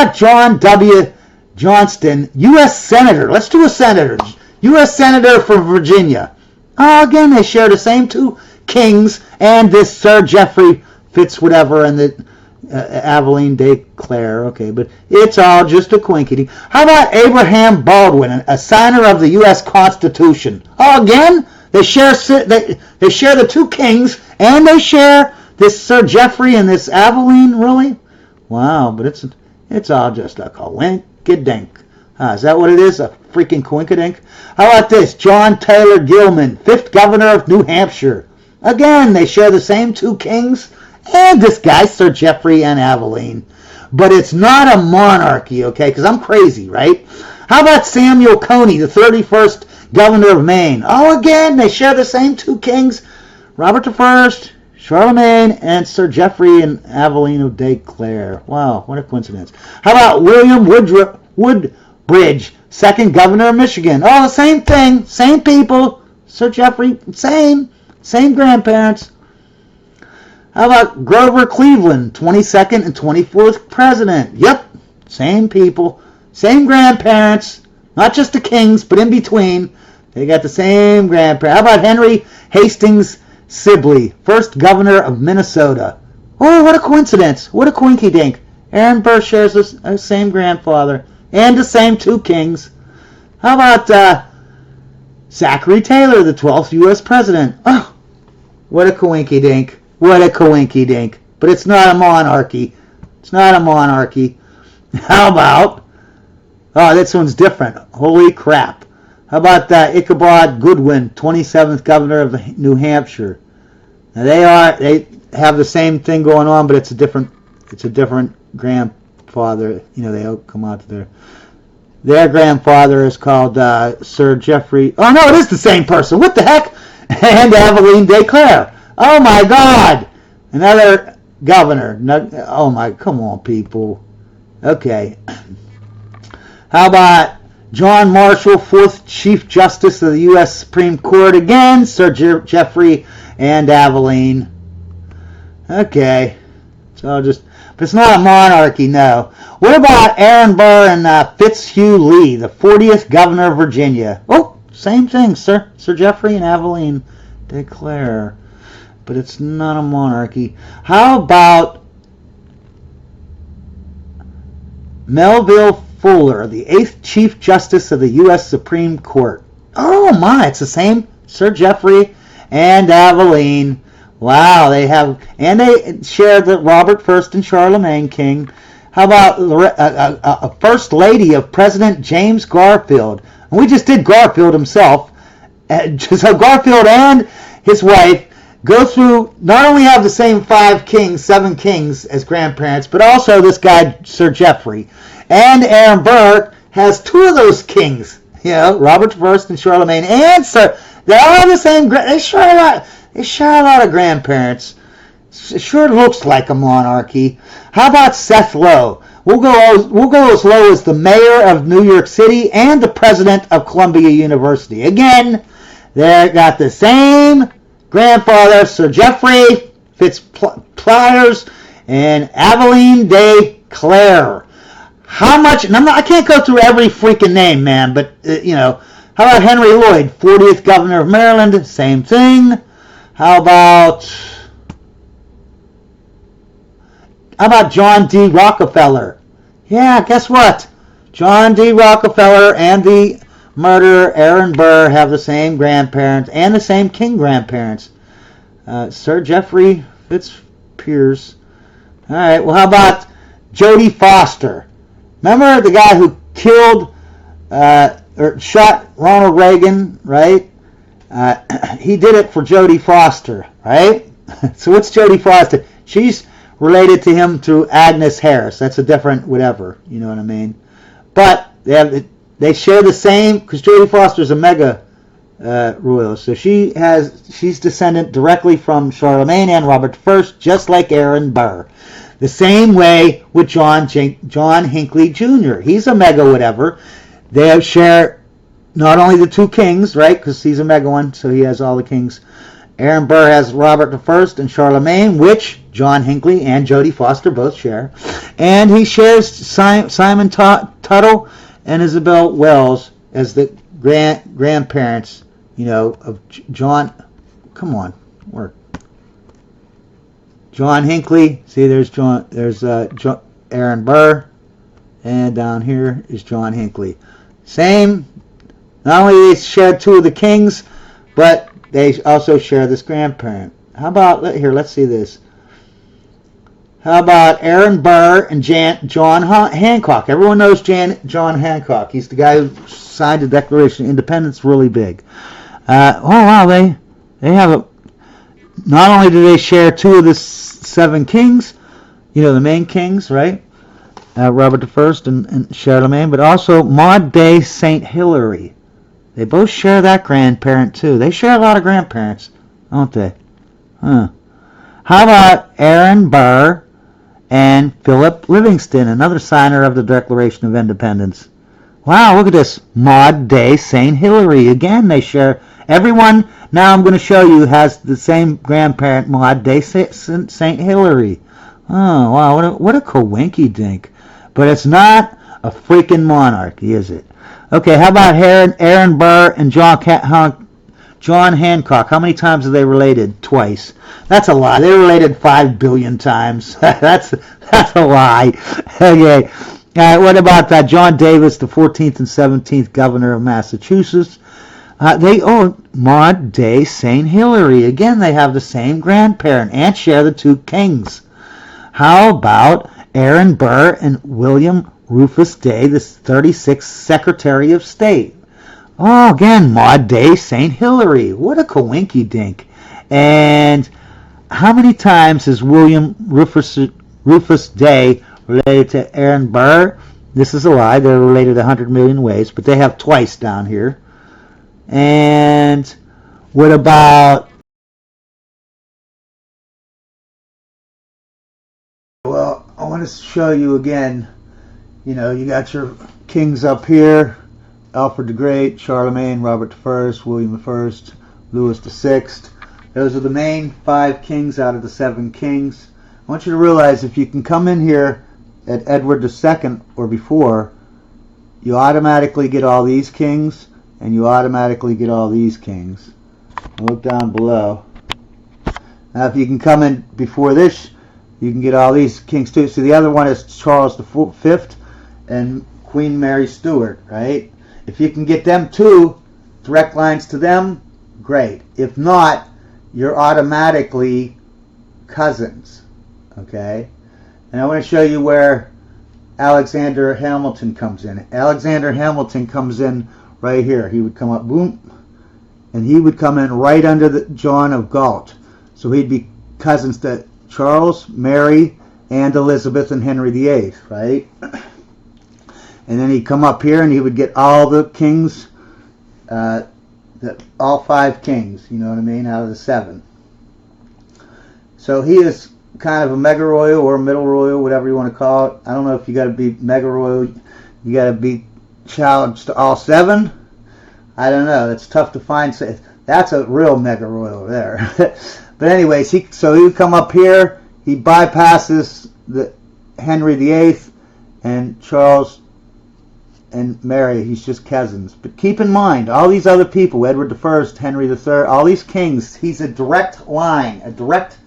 about John W. Johnston, U.S. Senator? Let's do a senator. U.S. Senator from Virginia. Oh, again, they share the same two kings and this Sir Jeffrey Fitz whatever and the Aveline de Clare. Okay, but it's all just a quinkety. How about Abraham Baldwin, a signer of the U.S. Constitution? Oh, again, they share the two kings and they share this Sir Jeffrey and this Aveline. Really? Wow, but it's all just a coinkydink. Is that what it is? A freaking coinkydink? How about this? John Taylor Gilman, 5th governor of New Hampshire. Again, they share the same two kings and this guy, Sir Jeffrey and Aveline. But it's not a monarchy, okay? Because I'm crazy, right? How about Samuel Coney, the 31st governor of Maine? Oh, again, they share the same two kings, Robert I, Charlemagne, and Sir Jeffrey and Aveline of de Clare. Wow, what a coincidence. How about William Woodbridge, 2nd governor of Michigan? Oh, the same thing, same people. Sir Jeffrey, same grandparents. How about Grover Cleveland, 22nd and 24th president? Yep, same people, same grandparents, not just the kings, but in between. They got the same grandparents. How about Henry Hastings Sibley, 1st governor of Minnesota? Oh, what a coincidence. What a coinky-dink. Aaron Burr shares the same grandfather and the same two kings. How about Zachary Taylor, the 12th U.S. president? Oh, what a coinky-dink. What a coinky-dink. But it's not a monarchy. It's not a monarchy. How about... Oh, this one's different. Holy crap. How about Ichabod Goodwin, 27th governor of New Hampshire? Now they have the same thing going on, but it's a different grandfather. You know, they all come out to their grandfather is called Sir Jeffrey. Oh no, it is the same person. What the heck? And Aveline de Clare. Oh my God! Another governor. Oh my, come on, people. Okay. How about John Marshall, 4th Chief Justice of the U.S. Supreme Court? Again, Sir Jeffrey and Aveline. Okay. It's all just... But it's not a monarchy, no. What about Aaron Burr and Fitzhugh Lee, the 40th governor of Virginia? Oh, same thing, Sir Jeffrey and Aveline de Clare. But it's not a monarchy. How about Melville Fuller, the 8th Chief Justice of the U.S. Supreme Court? Oh my, it's the same Sir Jeffrey and Aveline. Wow, they share the Robert I and Charlemagne king. How about a First Lady of President James Garfield? And we just did Garfield himself. So Garfield and his wife go through, not only have the same 7 kings as grandparents, but also this guy, Sir Jeffrey. And Aaron Burr has 2 of those kings. You know, Robert I and Charlemagne. And Sir, they're all the same. They share a lot of grandparents. It sure looks like a monarchy. How about Seth Low? We'll go as low as the mayor of New York City and the president of Columbia University. Again, they got the same grandfather, Sir Jeffrey Fitzpliers and Aveline de Clare. How much? And I can't go through every freaking name, man. But you know, how about Henry Lloyd, 40th governor of Maryland? Same thing. How about John D. Rockefeller? Yeah, guess what? John D. Rockefeller and the murderer Aaron Burr have the same grandparents and the same king grandparents. Sir Jeffrey Fitzpiers. All right, well, how about Jodie Foster? Remember the guy who killed or shot Ronald Reagan, right? He did it for Jodie Foster, right? So what's Jodie Foster? She's related to him through Agnes Harris. That's a different whatever, you know what I mean? But they share the same, because Jodie Foster's a mega royal. So she's descendant directly from Charlemagne and Robert I, just like Aaron Burr. The same way with John Hinckley Jr. He's a mega whatever. They share not only the 2 kings, right, because he's a mega one, so he has all the kings, Aaron Burr has Robert I and Charlemagne, which John Hinckley and Jodie Foster both share. And he shares Simon Tuttle and Isabel Wells as the grandparents, of John. Come on, work. John Hinckley. See, there's Aaron Burr, and down here is John Hinckley. Same. Not only do they share two of the kings, but they also share this grandparent. How about let's see this. How about Aaron Burr and John Hancock? Everyone knows John Hancock. He's the guy who signed the Declaration of Independence really big. Oh wow, they have not only do they share two of the 7 kings, the main kings, right? Robert I and Charlemagne, but also Maud de St. Hilary. They both share that grandparent too. They share a lot of grandparents, don't they? Huh. How about Aaron Burr and Philip Livingston, another signer of the Declaration of Independence? Wow, look at this. Maud de St. Hilary. Again, they share. Everyone now I'm going to show you has the same grandparent, Maud de St. Hilary. Oh, wow, what a coinky-dink. But it's not a freaking monarchy, is it? Okay, how about Aaron Burr and John Hancock? How many times are they related? Twice. That's a lie. They're related 5 billion times. That's a lie. Okay. What about that? John Davis, the 14th and 17th governor of Massachusetts. They own Maud de St. Hilary. Again, they have the same grandparent and share the 2 kings. How about Aaron Burr and William Rufus Day, the 36th Secretary of State? Oh, again, Maud de St. Hilary. What a coinky-dink. And how many times is William Rufus Day related to Aaron Burr? This is a lie. They're related 100 million ways, but they have twice down here. And what about... Well, I want to show you again, you got your kings up here. Alfred the Great, Charlemagne, Robert I, William I, Louis VI. Those are the main 5 kings out of the 7 kings. I want you to realize if you can come in here at Edward II or before, you automatically get all these kings, and you automatically get all these kings. Look down below. Now if you can come in before this, you can get all these kings too. So the other one is Charles V and Queen Mary Stuart, right? If you can get them 2 direct lines to them, great. If not, you're automatically cousins, okay? And I want to show you where Alexander Hamilton comes in. Alexander Hamilton comes in right here. He would come up, boom, and he would come in right under the John of Galt. So he'd be cousins to Charles, Mary, and Elizabeth and Henry VIII, right? And then he'd come up here and he would get all the kings, all 5 kings, you know what I mean, out of the 7. So he is kind of a mega royal or a middle royal, whatever you want to call it. I don't know if you got to be mega royal, you got to be challenged to all 7. I don't know. It's tough to find. That's a real mega royal there. But anyways, so he would come up here. He bypasses the Henry VIII and Charles and Mary. He's just cousins. But keep in mind, all these other people, Edward I, Henry III, all these kings, he's a direct line, a direct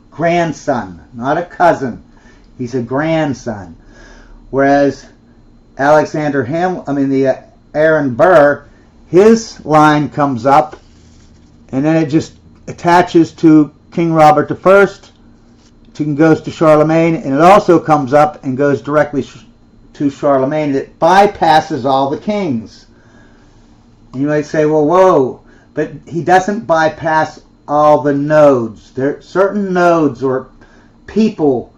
grandson, not a cousin. He's a grandson. Whereas Aaron Burr, his line comes up, and then it just attaches to King Robert I, goes to Charlemagne, and it also comes up and goes directly to Charlemagne. It bypasses all the kings. And you might say, well, whoa, but he doesn't bypass all the nodes. There are certain nodes or people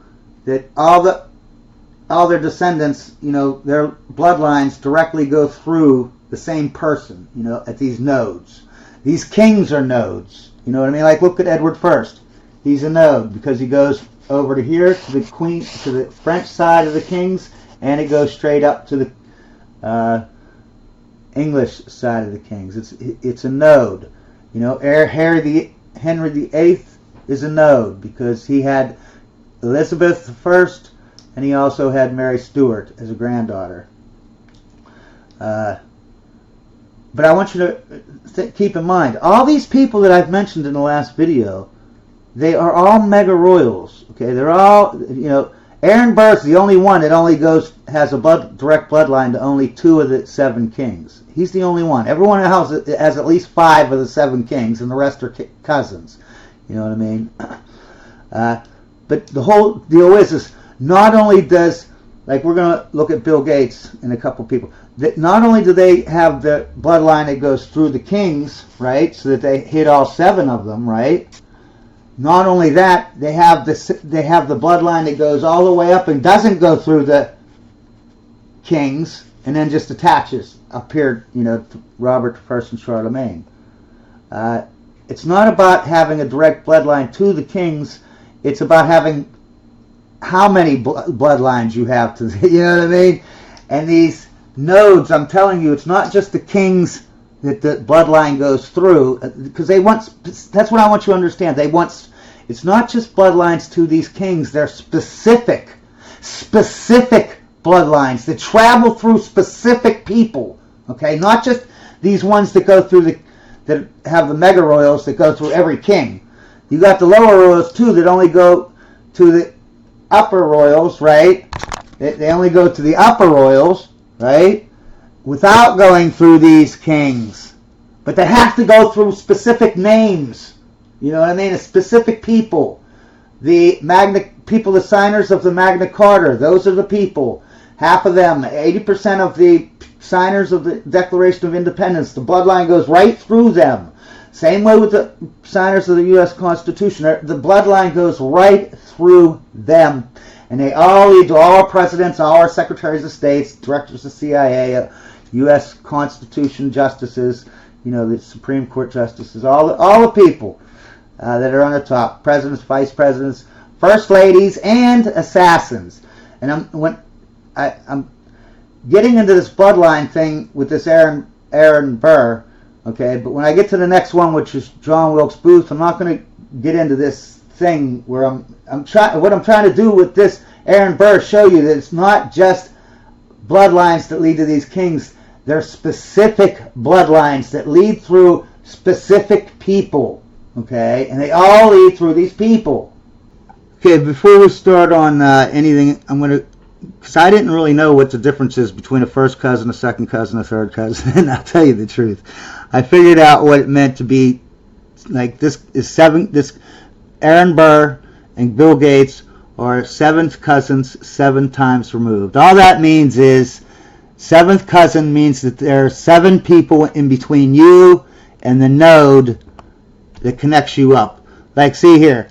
that all their descendants, their bloodlines directly go through the same person, at these nodes. These kings are nodes. You know what I mean? Like, look at Edward I. He's a node because he goes over to here to the Queen, to the French side of the kings, and it goes straight up to the English side of the kings. It's a node. Harry Henry VIII is a node because he had Elizabeth I, and he also had Mary Stuart as a granddaughter. But I want you to keep in mind, all these people that I've mentioned in the last video, they are all mega royals. Okay, they're all, you know, Aaron Burr's the only one that only has a direct bloodline to only 2 of the 7 kings. He's the only one. Everyone else has at least 5 of the 7 kings, and the rest are cousins. You know what I mean? But the whole deal is not only does, like, we're going to look at Bill Gates and a couple people, that not only do they have the bloodline that goes through the kings, right, so that they hit all 7 of them, right? Not only that, they have the bloodline that goes all the way up and doesn't go through the kings, and then just attaches up here, you know, to Robert I and Charlemagne. It's not about having a direct bloodline to the kings. It's about having how many bloodlines you have to, you know what I mean? And these nodes, I'm telling you, it's not just the kings that the bloodline goes through, because they want, that's what I want you to understand. They want, it's not just bloodlines to these kings, they're specific bloodlines that travel through specific people, okay? Not just these ones that go through that have the mega royals that go through every king. You got the lower royals too that only go to the upper royals, right? They only go to the upper royals, right? Without going through these kings. But they have to go through specific names. You know what I mean? Specific people. The people, the signers of the Magna Carta, those are the people. Half of them, 80% of the signers of the Declaration of Independence, the bloodline goes right through them. Same way with the signers of the U.S. Constitution. The bloodline goes right through them. And they all lead to all our presidents, all our secretaries of states, directors of CIA, U.S. Constitution justices, you know, the Supreme Court justices, all the people that are on the top, presidents, vice presidents, first ladies, and assassins. And I'm getting into this bloodline thing with this Aaron Burr, okay? But when I get to the next one, which is John Wilkes Booth, I'm not going to get into this thing where what I'm trying to do with this Aaron Burr, show you that it's not just bloodlines that lead to these kings. They're specific bloodlines that lead through specific people, okay? And they all lead through these people. Okay, before we start on anything, I'm going to, because I didn't really know what the difference is between a first cousin, a second cousin, a third cousin, and I'll tell you the truth. I figured out what it meant to be, like, this Aaron Burr and Bill Gates are 7th cousins 7 times removed. All that means is 7th cousin means that there are 7 people in between you and the node that connects you up. Like, see here,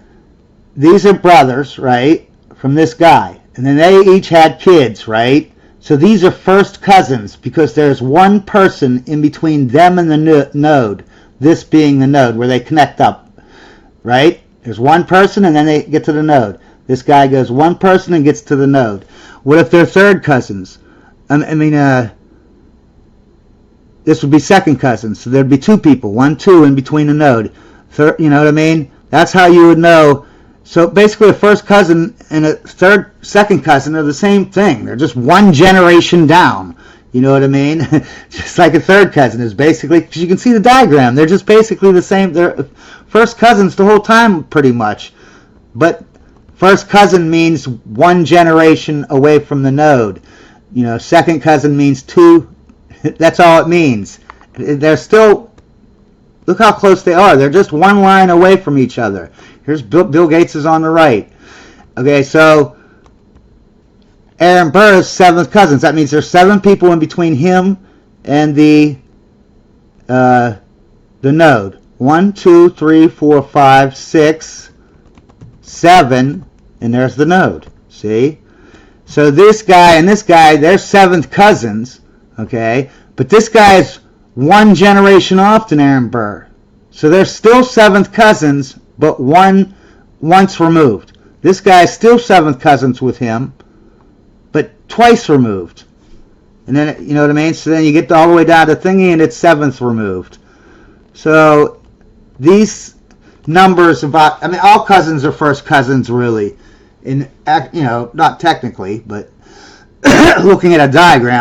these are brothers, right, from this guy, and then they each had kids, right? So these are first cousins because there's one person in between them and the node, this being the node where they connect up, right? There's one person and then they get to the node. This guy goes one person and gets to the node. What if they're third cousins? This would be second cousins. So there'd be 2 people, 1, 2 in between the node. You know what I mean? That's how you would know. So basically a first cousin and a second cousin are the same thing. They're just one generation down. You know what I mean? Just like a third cousin is basically, because you can see the diagram, they're just basically the same. They're first cousins the whole time pretty much. But first cousin means one generation away from the node. You know, second cousin means 2. That's all it means. They're still, look how close they are. They're just one line away from each other. Here's Bill Gates is on the right. Okay, so Aaron Burr is 7th cousins. That means there's 7 people in between him and the node. 1, 2, 3, 4, 5, 6, 7, and there's the node. See? So this guy and this guy, they're 7th cousins, okay? But this guy is one generation off than Aaron Burr. So they're still 7th cousins, but once removed. This guy is still 7th cousins with him, but twice removed. And then, you know what I mean? So then you get all the way down to thingy and it's 7th removed. So these numbers about, I mean, all cousins are first cousins, really. Not technically, but looking at a diagram.